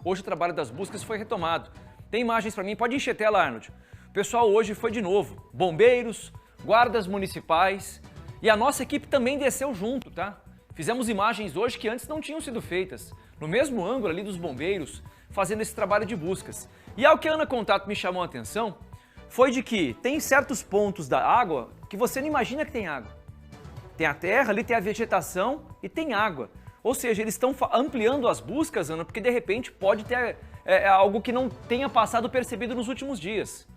Hoje o trabalho das buscas foi retomado. Tem imagens para mim? Pode encher a tela, Arnold. O pessoal hoje foi de novo. Bombeiros, guardas municipais e a nossa equipe também desceu junto, tá? Fizemos imagens hoje que antes não tinham sido feitas. No mesmo ângulo ali dos bombeiros, fazendo esse trabalho de buscas. E ao que a Ana Contato me chamou a atenção, foi de que tem certos pontos da água que você não imagina que tem água. Tem a terra, ali tem a vegetação e tem água. Ou seja, eles estão ampliando as buscas, Ana, porque de repente pode ter algo que não tenha passado percebido nos últimos dias.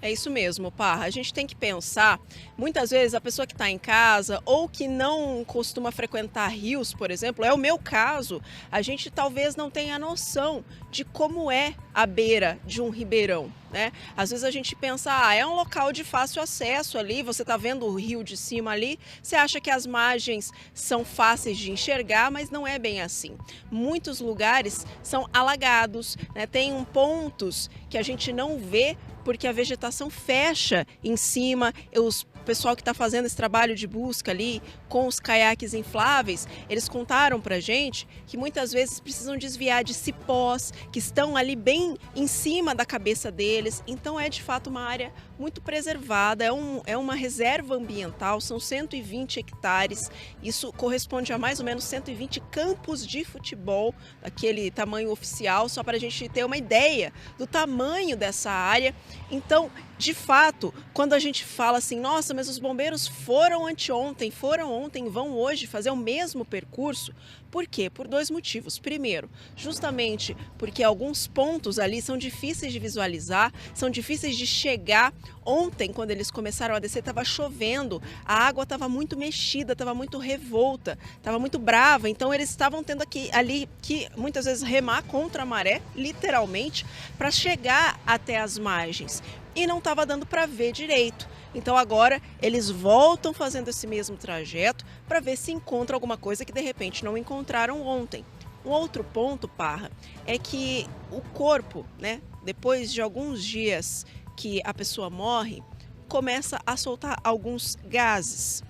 É isso mesmo, Parra. A gente tem que pensar, muitas vezes a pessoa que está em casa ou que não costuma frequentar rios, por exemplo, é o meu caso, a gente talvez não tenha noção de como é a beira de um ribeirão, né? Às vezes a gente pensa, é um local de fácil acesso ali, você está vendo o rio de cima ali, você acha que as margens são fáceis de enxergar, mas não é bem assim. Muitos lugares são alagados, né? Tem pontos que a gente não vê porque a vegetação fecha em cima. O pessoal que está fazendo esse trabalho de busca ali com os caiaques infláveis, eles contaram pra gente que muitas vezes precisam desviar de cipós que estão ali bem em cima da cabeça deles. Então é de fato uma área muito preservada, é uma reserva ambiental, são 120 hectares, isso corresponde a mais ou menos 120 campos de futebol, daquele tamanho oficial, só para a gente ter uma ideia do tamanho dessa área. Então, de fato, quando a gente fala assim, nossa, mas os bombeiros foram anteontem, foram ontem, vão hoje fazer o mesmo percurso, por quê? Por dois motivos. Primeiro, justamente porque alguns pontos ali são difíceis de visualizar, são difíceis de chegar. Ontem, quando eles começaram a descer, estava chovendo, a água estava muito mexida, estava muito revolta, estava muito brava, então eles estavam tendo ali que muitas vezes remar contra a maré, literalmente, para chegar até as margens. E não estava dando para ver direito. Então agora eles voltam fazendo esse mesmo trajeto para ver se encontra alguma coisa que de repente não encontraram ontem. Um outro ponto, Parra, é que o corpo, né, depois de alguns dias que a pessoa morre, começa a soltar alguns gases.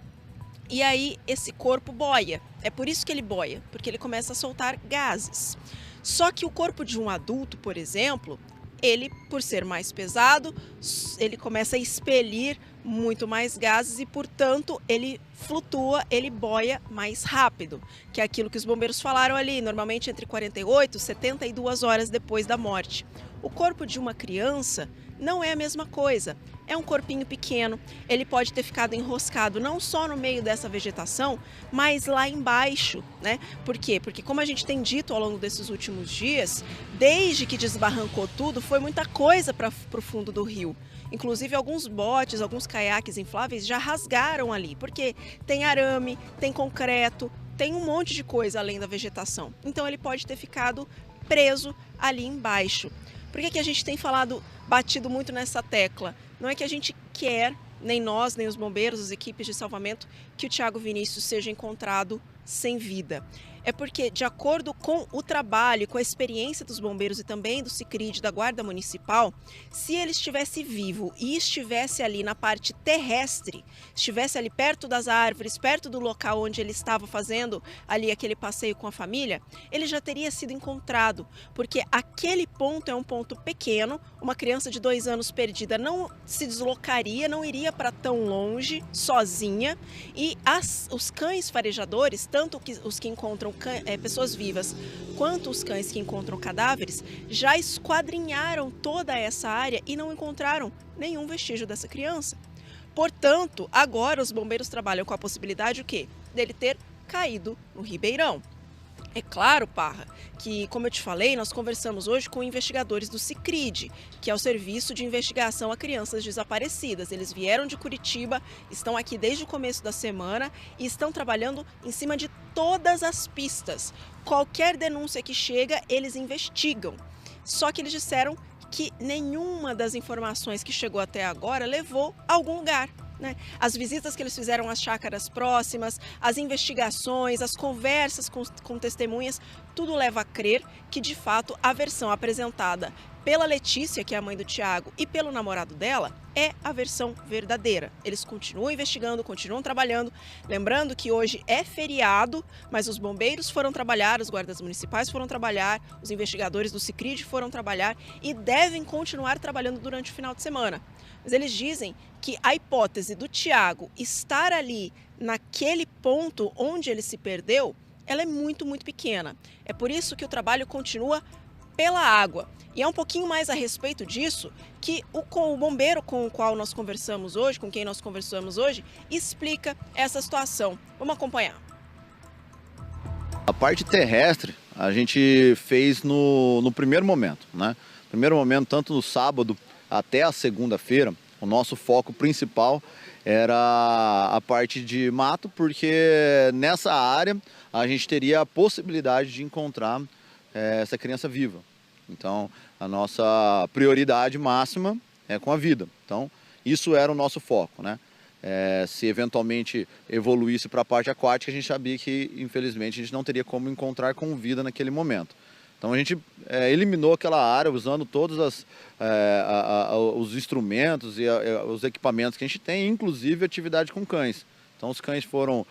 E aí esse corpo boia. É por isso que ele boia, porque ele começa a soltar gases. Só que o corpo de um adulto, por exemplo, ele, por ser mais pesado, ele começa a expelir muito mais gases e, portanto, ele flutua, ele boia mais rápido, que é aquilo que os bombeiros falaram ali, normalmente entre 48 e 72 horas depois da morte. O corpo de uma criança não é a mesma coisa. É um corpinho pequeno, ele pode ter ficado enroscado não só no meio dessa vegetação, mas lá embaixo, né? Por quê? Porque como a gente tem dito ao longo desses últimos dias, desde que desbarrancou tudo, foi muita coisa para o fundo do rio. Inclusive alguns botes, alguns caiaques infláveis já rasgaram ali, porque tem arame, tem concreto, tem um monte de coisa além da vegetação. Então ele pode ter ficado preso ali embaixo. Por que a gente tem batido muito nessa tecla? Não é que a gente quer, nem nós, nem os bombeiros, as equipes de salvamento, que o Thiago Vinícius seja encontrado sem vida. É porque, de acordo com o trabalho, com a experiência dos bombeiros e também do Sicredi, da Guarda Municipal, se ele estivesse vivo e estivesse ali na parte terrestre, estivesse ali perto das árvores, perto do local onde ele estava fazendo ali aquele passeio com a família, ele já teria sido encontrado, porque aquele ponto é um ponto pequeno, uma criança de 2 anos perdida não se deslocaria, não iria para tão longe, sozinha, e os cães farejadores, tanto os que encontram pessoas vivas, quanto os cães que encontram cadáveres, já esquadrinharam toda essa área e não encontraram nenhum vestígio dessa criança. Portanto, agora os bombeiros trabalham com a possibilidade o quê? Dele ter caído no ribeirão. É claro, Parra, que, como eu te falei, nós conversamos hoje com investigadores do Sicredi, que é o Serviço de Investigação a Crianças Desaparecidas. Eles vieram de Curitiba, estão aqui desde o começo da semana e estão trabalhando em cima de todas as pistas. Qualquer denúncia que chega, eles investigam. Só que eles disseram que nenhuma das informações que chegou até agora levou a algum lugar. Né? As visitas que eles fizeram às chácaras próximas, as investigações, as conversas com testemunhas, tudo leva a crer que, de fato, a versão apresentada pela Letícia, que é a mãe do Thiago, e pelo namorado dela, é a versão verdadeira. Eles continuam investigando, continuam trabalhando. Lembrando que hoje é feriado, mas os bombeiros foram trabalhar, os guardas municipais foram trabalhar, os investigadores do Sicredi foram trabalhar e devem continuar trabalhando durante o final de semana. Mas eles dizem que a hipótese do Thiago estar ali naquele ponto onde ele se perdeu, ela é muito, muito pequena. É por isso que o trabalho continua pela água. E é um pouquinho mais a respeito disso que o bombeiro com o qual nós conversamos hoje, com quem nós conversamos hoje, explica essa situação. Vamos acompanhar. A parte terrestre a gente fez no primeiro momento, né? Primeiro momento, tanto no sábado até a segunda-feira, o nosso foco principal era a parte de mato, porque nessa área a gente teria a possibilidade de encontrar essa criança viva. Então, a nossa prioridade máxima é com a vida. Então, isso era o nosso foco, né? Se eventualmente evoluísse para a parte aquática, a gente sabia que, infelizmente, a gente não teria como encontrar com vida naquele momento. Então, a gente eliminou aquela área usando todos os instrumentos e os equipamentos que a gente tem, inclusive atividade com cães. Então, os cães foram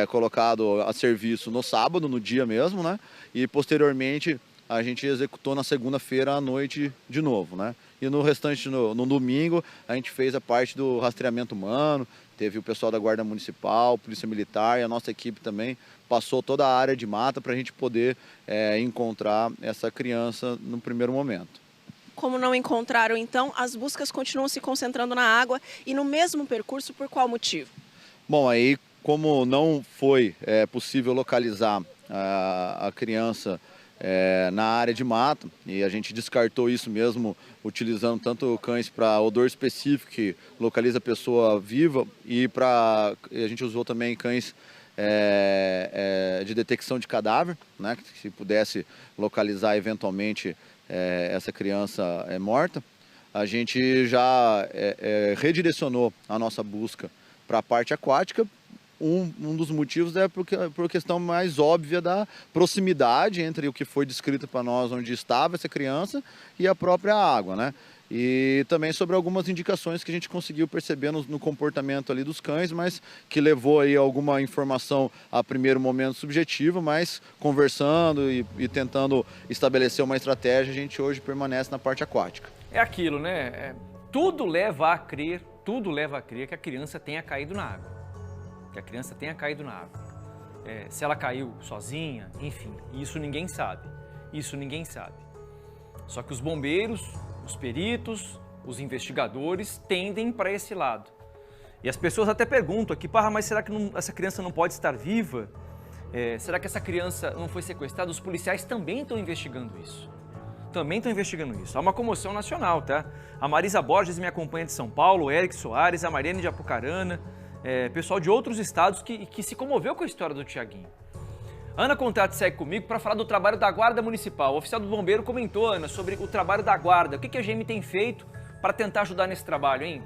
colocados a serviço no sábado, no dia mesmo, né? E, posteriormente, a gente executou na segunda-feira à noite de novo, né? E no restante, no domingo, a gente fez a parte do rastreamento humano, teve o pessoal da Guarda Municipal, Polícia Militar e a nossa equipe também passou toda a área de mata para a gente poder encontrar essa criança no primeiro momento. Como não encontraram, então, as buscas continuam se concentrando na água e no mesmo percurso, por qual motivo? Bom, aí como não foi possível localizar a criança na área de mata, e a gente descartou isso mesmo utilizando tanto cães para odor específico que localiza a pessoa viva e a gente usou também cães de detecção de cadáver, né, que se pudesse localizar eventualmente essa criança morta. A gente já redirecionou a nossa busca para a parte aquática. Um dos motivos é por questão mais óbvia da proximidade entre o que foi descrito para nós, onde estava essa criança, e a própria água, né? E também sobre algumas indicações que a gente conseguiu perceber no comportamento ali dos cães, mas que levou aí alguma informação a primeiro momento subjetiva, mas conversando e tentando estabelecer uma estratégia, a gente hoje permanece na parte aquática. É aquilo, né? Tudo leva a crer que a criança tenha caído na água. Que a criança tenha caído na água. Se ela caiu sozinha, enfim, isso ninguém sabe. Isso ninguém sabe. Só que os bombeiros, os peritos, os investigadores tendem para esse lado. E as pessoas até perguntam aqui, Parra, mas será que essa criança não pode estar viva? Será que essa criança não foi sequestrada? Os policiais também estão investigando isso. Também estão investigando isso. Há uma comoção nacional, tá? A Marisa Borges me acompanha de São Paulo, o Eric Soares, a Mariane de Apucarana, pessoal de outros estados que se comoveu com a história do Thiaguinho. Ana Contrato segue comigo para falar do trabalho da Guarda Municipal. O oficial do bombeiro comentou, Ana, sobre o trabalho da Guarda. O que a GM tem feito para tentar ajudar nesse trabalho, hein?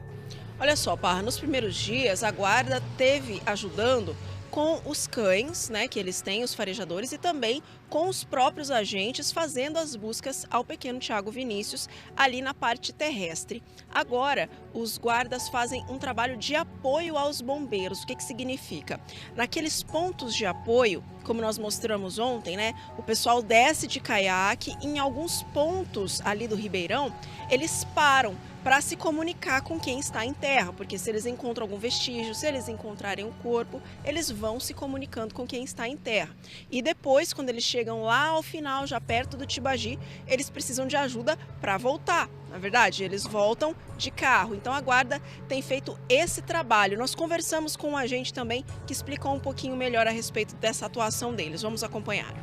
Olha só, Parra, nos primeiros dias a Guarda teve ajudando com os cães, né, que eles têm, os farejadores, e também com os próprios agentes fazendo as buscas ao pequeno Thiago Vinícius ali na parte terrestre. Agora, os guardas fazem um trabalho de apoio aos bombeiros. O que significa? Naqueles pontos de apoio, como nós mostramos ontem, né, o pessoal desce de caiaque e em alguns pontos ali do Ribeirão, eles param para se comunicar com quem está em terra, porque se eles encontram algum vestígio, se eles encontrarem um corpo, eles vão se comunicando com quem está em terra. E depois, quando eles chegam lá ao final, já perto do Tibagi, eles precisam de ajuda para voltar. Na verdade, eles voltam de carro. Então a Guarda tem feito esse trabalho. Nós conversamos com um agente também que explicou um pouquinho melhor a respeito dessa atuação deles. Vamos acompanhar.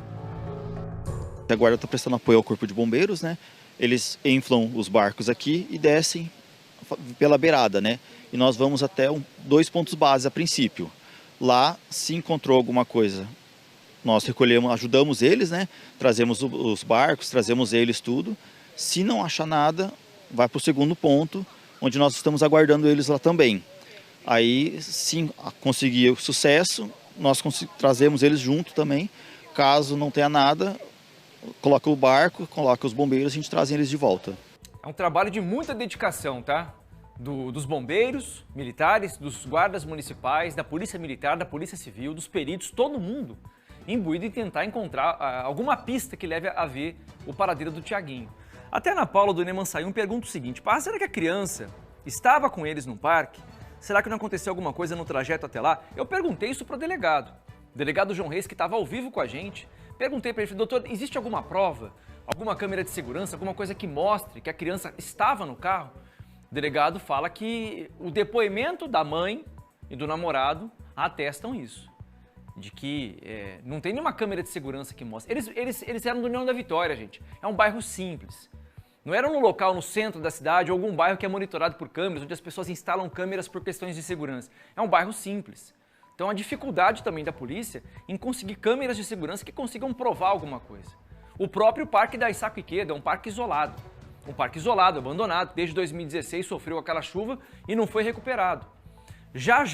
A Guarda está prestando apoio ao Corpo de Bombeiros, né? Eles inflam os barcos aqui e descem pela beirada, né? E nós vamos até 2 pontos base a princípio. Lá, se encontrou alguma coisa, nós recolhemos, ajudamos eles, né? Trazemos os barcos, trazemos eles tudo. Se não achar nada, vai para o segundo ponto, onde nós estamos aguardando eles lá também. Aí, se conseguir o sucesso, nós trazemos eles junto também. Caso não tenha nada, coloca o barco, coloca os bombeiros e a gente traz eles de volta. É um trabalho de muita dedicação, tá? Dos bombeiros, militares, dos guardas municipais, da polícia militar, da polícia civil, dos peritos, todo mundo imbuído em tentar encontrar alguma pista que leve a ver o paradeiro do Tiaguinho. Até a Ana Paula do Neman-Sayum pergunta o seguinte: será que a criança estava com eles no parque? Será que não aconteceu alguma coisa no trajeto até lá? Eu perguntei isso para o delegado João Reis, que estava ao vivo com a gente. Perguntei para ele: doutor, existe alguma prova, alguma câmera de segurança, alguma coisa que mostre que a criança estava no carro? O delegado fala que o depoimento da mãe e do namorado atestam isso, de que não tem nenhuma câmera de segurança que mostre. Eles eram do União da Vitória, gente. É um bairro simples. Não era num local no centro da cidade ou algum bairro que é monitorado por câmeras, onde as pessoas instalam câmeras por questões de segurança. É um bairro simples. Então a dificuldade também da polícia em conseguir câmeras de segurança que consigam provar alguma coisa. O próprio Parque da Issaco Ikeda é um parque isolado. Um parque isolado, abandonado, desde 2016 sofreu aquela chuva e não foi recuperado. Já